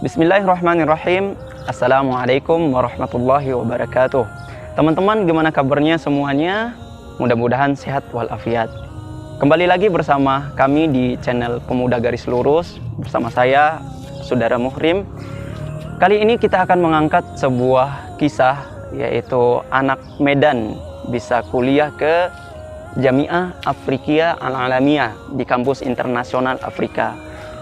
Bismillahirrahmanirrahim. Assalamualaikum warahmatullahi wabarakatuh. Teman-teman, gimana kabarnya semuanya? Mudah-mudahan sehat walafiat. Kembali lagi bersama kami di channel Pemuda Garis Lurus. Bersama saya, Saudara Muhrim. Kali ini kita akan mengangkat sebuah kisah, yaitu anak Medan bisa kuliah ke Jami'ah Afrikiyah Al-Alamiyah di kampus internasional Afrika.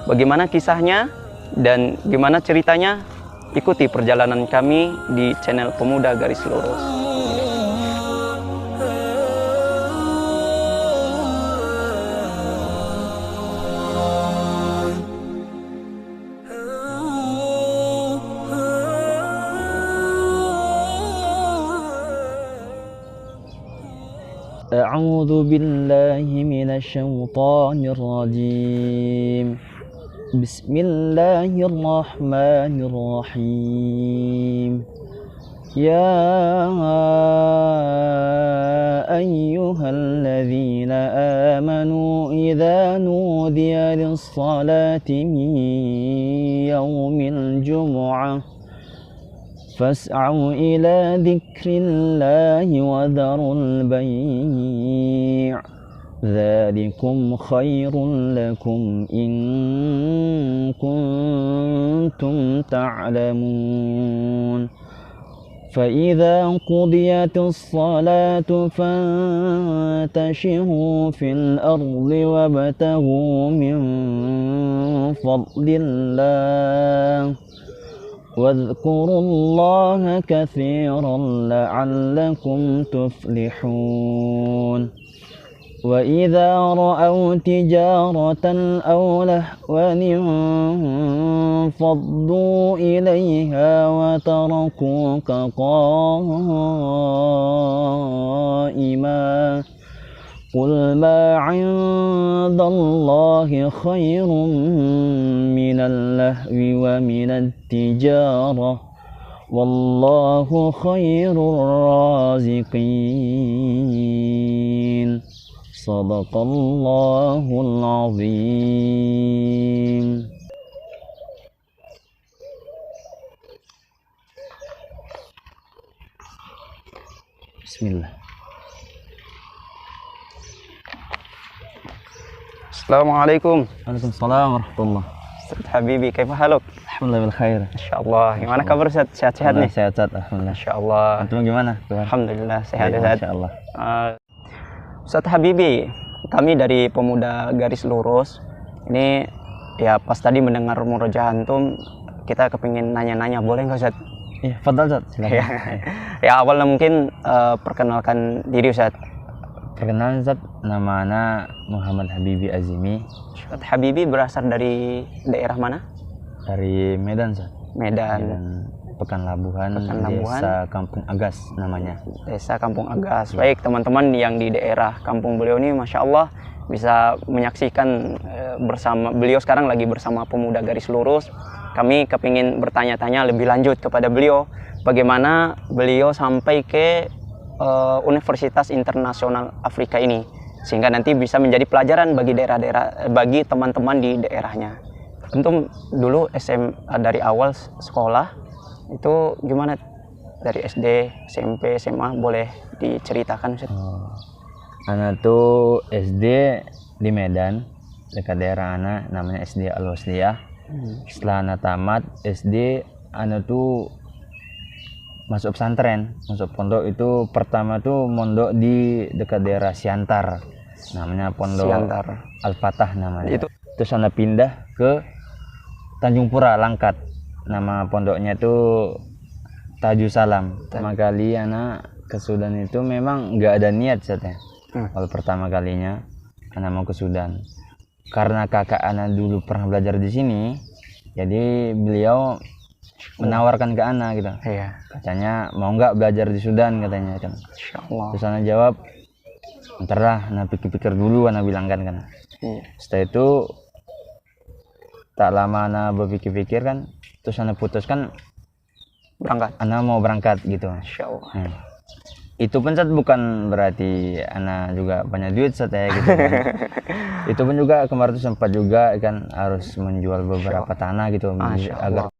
Bagaimana kisahnya dan gimana ceritanya? Ikuti perjalanan kami di channel Pemuda Garis Lurus. أعوذ بالله من الشيطان الرجيم بسم الله الرحمن الرحيم يا أيها الذين آمنوا إذا نودي للصلاة من يوم الجمعة فاسعوا إلى ذكر الله وذروا البيع ذلكم خير لكم إن كنتم تعلمون فإذا قضيت الصلاة فانتشروا في الأرض وابتغوا من فضل الله واذكروا الله كثيرا لعلكم تفلحون وإذا رأوا تجارة أو لهوا انفضوا إليها وتركوك قائما قل ما عند الله خير من اللهو ومن التجارة والله خير الرازقين صدق الله العظيم. Bismillah. Assalamualaikum. Waalaikumsalam warahmatullah. Ustaz Habibi, kaifa haluk? Alhamdulillah bil khair. Insyaallah. Gimana kabar Ustaz? Sehat-sehat nih? Sehat-sehat alhamdulillah. Insyaallah. Antum gimana? Alhamdulillah sehat ya, Ustaz. Insyaallah. Ustaz Habibi, kami dari Pemuda Garis Lurus ini ya pas tadi mendengar murojaah antum, kita kepingin nanya-nanya, boleh nggak Ustaz? Iya, fadhal Ustaz. Silakan. Ya awalnya mungkin perkenalkan diri Ustaz. Perkenalan Ustaz, nama ana Muhammad Habibi Azimi. Ustaz Habibi berasal dari daerah mana? Dari Medan Ustaz. Medan. Pekanlabuhan, Desa Kampung Agas namanya. Desa Kampung Agas. Baik teman-teman yang di daerah kampung beliau ini, Masya Allah bisa menyaksikan bersama beliau sekarang lagi bersama Pemuda Garis Lurus. Kami kepingin bertanya-tanya lebih lanjut kepada beliau, bagaimana beliau sampai ke Universitas Internasional Afrika ini, sehingga nanti bisa menjadi pelajaran bagi daerah-daerah, bagi teman-teman di daerahnya. Antum dulu dari awal sekolah itu gimana, dari SD, SMP, SMA, boleh diceritakan Ustaz? Ana tuh SD di Medan, dekat daerah ana, namanya SD Al-Wasliyah. Setelah ana tamat SD, ana tuh masuk pesantren, masuk pondok. Itu pertama tuh mondok di dekat daerah Siantar, namanya Pondok Siantar. Al-Fatah namanya. Terus ana pindah ke Tanjung Pura, Langkat. Nama pondoknya tuh Tajusalam. Pertama kali ana ke Sudan itu memang nggak ada niat Ustaz. Kalau pertama kalinya ana mau ke Sudan, karena kakak ana dulu pernah belajar di sini, jadi beliau menawarkan ke ana gitu. Iya. Katanya mau nggak belajar di Sudan katanya kan. Insyaallah. Terus ana jawab, ntar lah, ana pikir-pikir dulu, ana bilang kan. Iya. Setelah itu tak lama ana berpikir-pikir kan, terus ana putuskan Berangkat. ana mau berangkat gitu. Insyaallah. itu pun Ustaz bukan berarti ana juga banyak duit Ustaz ya gitu kan. Itu pun juga kemarin tuh sempat juga kan harus menjual beberapa tanah gitu agar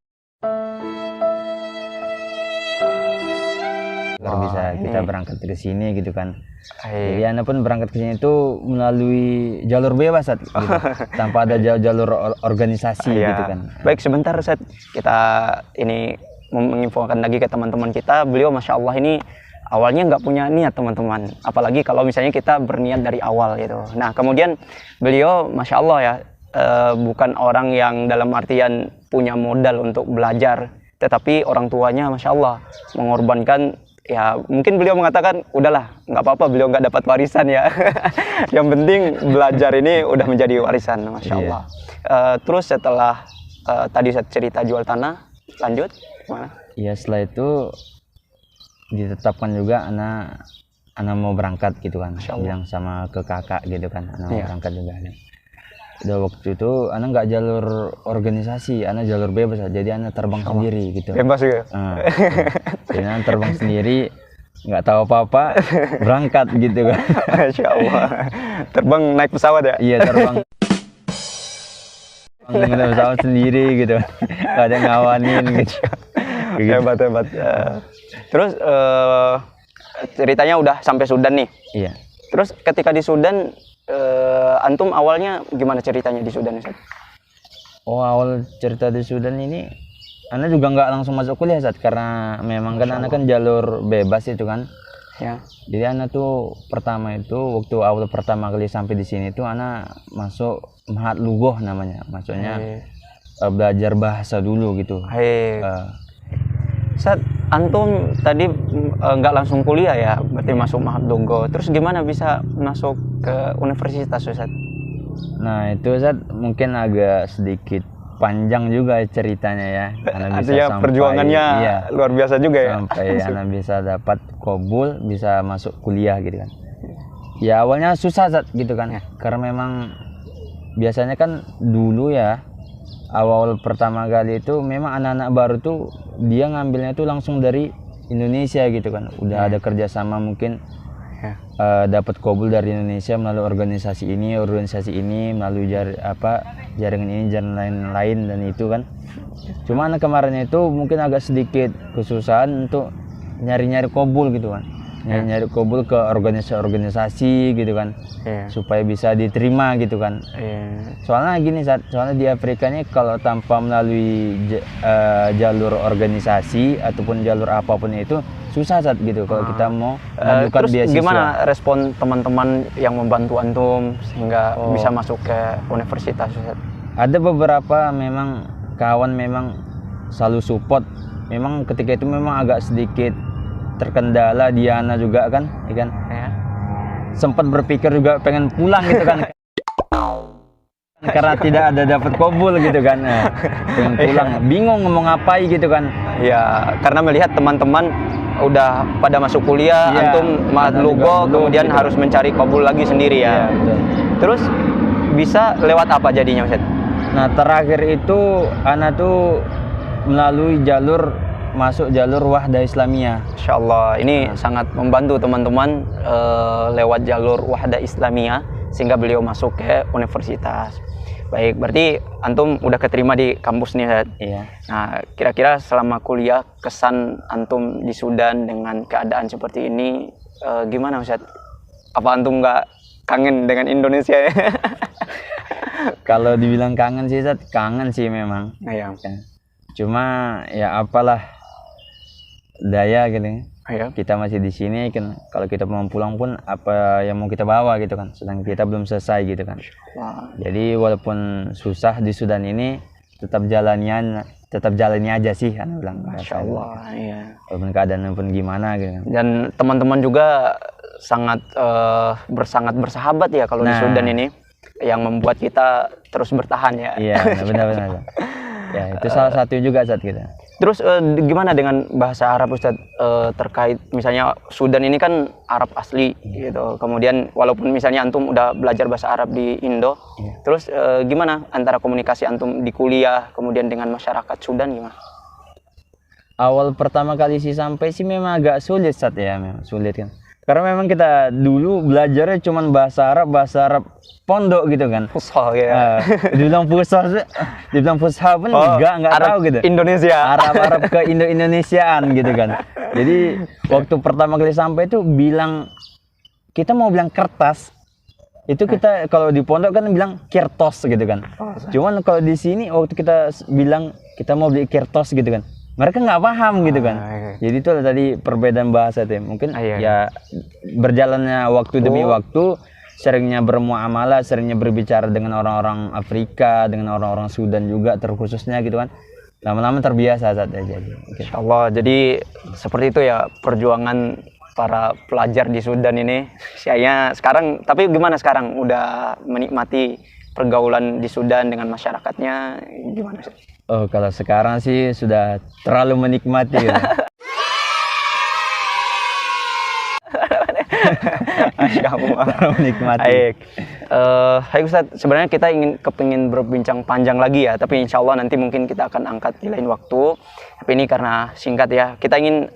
bisa kita berangkat ke sini gitu kan. Jadi ana pun berangkat ke sini itu melalui jalur bebas Ustaz, gitu. Tanpa ada jalur organisasi gitu kan. Baik, sebentar Ustaz, kita ini menginfokan lagi ke teman-teman kita. Beliau Masya Allah ini awalnya nggak punya niat teman-teman, apalagi kalau misalnya kita berniat dari awal gitu. Nah kemudian beliau Masya Allah ya, bukan orang yang dalam artian punya modal untuk belajar, tetapi orang tuanya Masya Allah mengorbankan. Ya mungkin beliau mengatakan udahlah nggak apa-apa, beliau nggak dapat warisan ya. Yang penting belajar ini udah menjadi warisan, Masya Allah. Terus setelah tadi saya cerita jual tanah, lanjut gimana? Iya, setelah itu ditetapkan juga anak mau berangkat gitu kan, bilang sama ke kakak gitu kan, anak mau berangkat juga. Udah waktu itu anak nggak jalur organisasi, anak jalur bebas, jadi anak terbang sendiri gitu. Bebas juga. Jadi anak terbang sendiri, nggak tahu apa-apa, berangkat gitu kan. Masya Allah. Terbang naik pesawat ya? Iya, terbang. Naik pesawat sendiri gitu, nggak ada ngawanin gitu. Hebat. Terus ceritanya udah sampai Sudan nih. Iya. Terus ketika di Sudan, antum awalnya gimana ceritanya di Sudan, Ustaz? Oh, awal cerita di Sudan ini, Ana juga nggak langsung masuk kuliah Ustaz, karena memang kan Ana kan jalur bebas itu kan. Ya. Jadi Ana tuh pertama itu waktu awal pertama kali sampai di sini tuh Ana masuk Mahat Lugoh namanya, maksudnya belajar bahasa dulu gitu. Ustaz, antum tadi nggak langsung kuliah ya, berarti masuk Mahat Lugoh. Terus gimana bisa masuk ke universitas, Ustaz? Nah itu Ustaz mungkin agak sedikit panjang juga ceritanya ya. Ana bisa artinya perjuangannya luar biasa juga ya. Sampai Ana bisa dapat qabul, bisa masuk kuliah gitu kan. Ya awalnya susah Ustaz gitu kan, karena memang biasanya kan dulu ya, awal pertama kali itu memang anak-anak baru tuh dia ngambilnya tuh langsung dari Indonesia gitu kan, udah ada kerjasama mungkin dapat qabul dari Indonesia melalui organisasi ini melalui jaringan ini, jaringan lain dan itu kan. Cuma anak kemarin itu mungkin agak sedikit kesusahan untuk nyari-nyari qabul gitu kan, nyari qabul ke organisasi gitu kan, supaya bisa diterima gitu kan. Soalnya gini soalnya di Afrika ini kalau tanpa melalui jalur organisasi ataupun jalur apapun itu susah gitu kalau kita mau mengajukan beasiswa. Gimana respon teman-teman yang membantu antum sehingga bisa masuk ke universitas, Ustaz? Ada beberapa memang kawan memang selalu support. Memang ketika itu memang agak sedikit terkendala Diana juga kan, kan? Sempat berpikir juga pengen pulang gitu kan. Karena tidak ada dapat qabul gitu kan, pengen pulang, bingung ngomong ngapain gitu kan. Ya, karena melihat teman-teman udah pada masuk kuliah, antum Mahat Lugoh kemudian gitu, harus mencari qabul lagi sendiri ya. Terus bisa lewat apa jadinya, Ustaz? Nah terakhir itu Ana tuh melalui masuk jalur Wahdah Islamiyah. Insya Allah ini sangat membantu teman-teman lewat jalur Wahdah Islamiyah sehingga beliau masuk ke universitas. Baik, berarti antum udah keterima di kampus nih, Ustaz. Iya. Nah, kira-kira selama kuliah kesan antum di Sudan dengan keadaan seperti ini gimana, Ustaz? Apa antum nggak kangen dengan Indonesia ya? Kalau dibilang kangen sih, Ustaz, kangen sih memang. Iya. Cuma ya apalah daya gitu. Kita masih di sini kan, kalau kita mau pulang pun apa yang mau kita bawa gitu kan, sedang kita belum selesai gitu kan. Jadi walaupun susah di Sudan ini tetap jalani aja sih, Ana bilang. Masya Allah, iya. Walaupun keadaan pun gimana gitu kan. Dan teman-teman juga sangat bersahabat ya kalau di Sudan ini, yang membuat kita terus bertahan ya. Iya, benar-benar. Ya itu salah satu juga Ustaz kita. Terus gimana dengan bahasa Arab, Ustaz, terkait misalnya Sudan ini kan Arab asli gitu. Kemudian walaupun misalnya antum udah belajar bahasa Arab di Indo, terus gimana antara komunikasi antum di kuliah kemudian dengan masyarakat Sudan gimana? awal pertama kali sih sampai sih memang agak sulit saat ya, memang sulit kan. Karena memang kita dulu belajarnya cuman bahasa Arab pondok gitu kan. Fusha ya. Dibilang fusha pun enggak Arab tahu gitu. Indonesia. Arab ke Indonesiaan gitu kan. Jadi waktu pertama kali sampai itu kita mau bilang kertas. Itu kita kalau di pondok kan bilang kirtos gitu kan. Cuman kalau di sini waktu kita bilang kita mau beli kirtos gitu kan, mereka nggak paham gitu kan. Jadi itu tadi perbedaan bahasa tuh. Mungkin ya berjalannya waktu demi waktu, seringnya bermuamalah, seringnya berbicara dengan orang-orang Afrika, dengan orang-orang Sudan juga terkhususnya gitu kan. Lama-lama terbiasa saat aja. Insya Allah. Jadi seperti itu ya perjuangan para pelajar di Sudan ini. Saya sekarang, tapi gimana sekarang? Udah menikmati pergaulan di Sudan dengan masyarakatnya gimana sih? Oh, kalau sekarang sih sudah terlalu menikmati ya. Menikmati. Baik. Hai Ustadz, sebenarnya kita kepingin berbincang panjang lagi ya, tapi insya Allah nanti mungkin kita akan angkat di lain waktu. Tapi ini karena singkat ya, kita ingin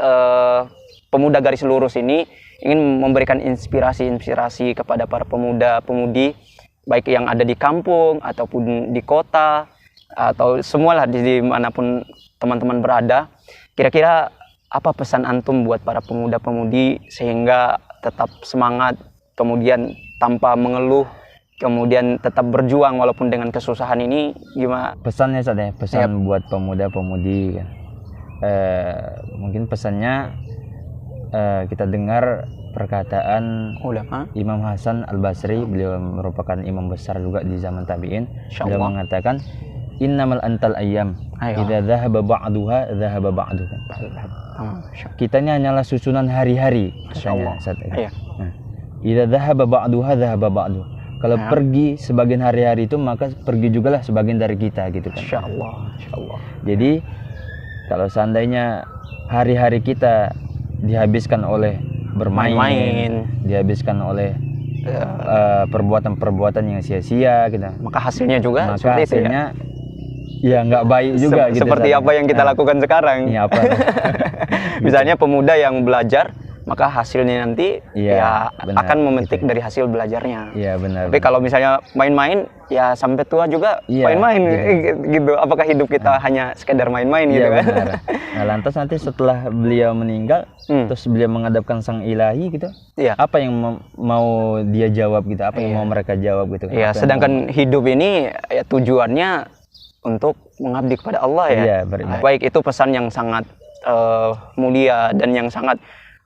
pemuda garis lurus ini ingin memberikan inspirasi kepada para pemuda-pemudi baik yang ada di kampung ataupun di kota atau semualah di manapun teman-teman berada. Kira-kira apa pesan antum buat para pemuda-pemudi sehingga tetap semangat, kemudian tanpa mengeluh, kemudian tetap berjuang walaupun dengan kesusahan ini, gimana? Pesannya saja, pesan buat pemuda-pemudi kan. Mungkin pesannya kita dengar perkataan ulama Imam Hasan Al-Basri, beliau merupakan imam besar juga di zaman tabi'in. Beliau mengatakan innamal antal ayyam idza dhahaba ba'duha dhahaba ba'duha. Kita ini hanyalah susunan hari-hari katanya. Idza dhahaba ba'duha dhahaba ba'duha. Kalau pergi sebagian hari-hari itu maka pergi jugalah sebagian dari kita gitu kan. Insyaallah. Jadi kalau seandainya hari-hari kita dihabiskan oleh bermain, dihabiskan oleh perbuatan-perbuatan yang sia-sia gitu. Maka hasilnya juga maka hasilnya ya nggak baik juga gitu. Seperti apa yang kita lakukan sekarang. Iya, apa? Misalnya pemuda yang belajar, maka hasilnya nanti akan memetik dari hasil belajarnya. Iya, benar. Tapi kalau misalnya main-main, ya sampai tua juga main-main gitu. Apakah hidup kita hanya sekedar main-main gitu kan? Benar. Nah, lantas nanti setelah beliau meninggal, terus beliau menghadapkan sang ilahi gitu. Apa yang mau dia jawab gitu? Apa yang mau mereka jawab gitu? Iya, sedangkan hidup ini ya tujuannya untuk mengabdi kepada Allah ya. Iya, baik, itu pesan yang sangat mulia dan yang sangat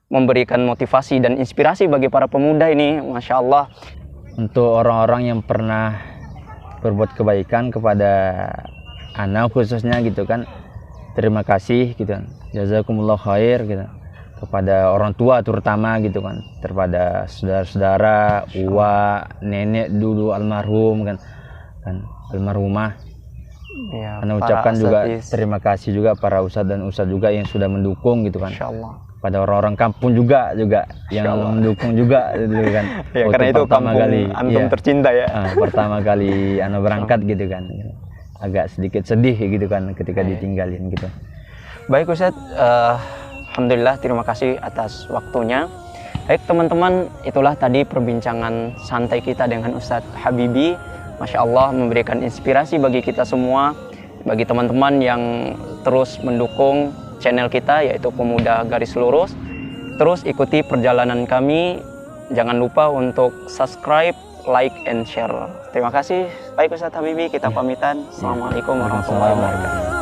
memberikan motivasi dan inspirasi bagi para pemuda ini, Masya Allah. Untuk orang-orang yang pernah berbuat kebaikan kepada anak khususnya gitu kan, terima kasih gitu kan, jazakumullah khair gitu, kepada orang tua terutama gitu kan, kepada saudara-saudara, uwa, nenek dulu almarhum kan almarhumah. Anda ucapkan juga terima kasih juga para ustadz dan ustadz juga yang sudah mendukung gitu kan. Insyaallah. Pada orang-orang kampung juga yang mendukung juga gitu kan. Ya, karena itu pertama kampung kali antum tercinta ya. Pertama kali Anda berangkat gitu kan. Agak sedikit sedih gitu kan ketika ditinggalin gitu. Baik Ustadz, alhamdulillah terima kasih atas waktunya. Baik teman-teman, itulah tadi perbincangan santai kita dengan Ustadz Habibi. Masya Allah, memberikan inspirasi bagi kita semua, bagi teman-teman yang terus mendukung channel kita yaitu Pemuda Garis Lurus. Terus ikuti perjalanan kami, jangan lupa untuk subscribe, like, and share. Terima kasih. Baik Ustadz Habibi, kita pamitan. Assalamualaikum warahmatullahi wabarakatuh.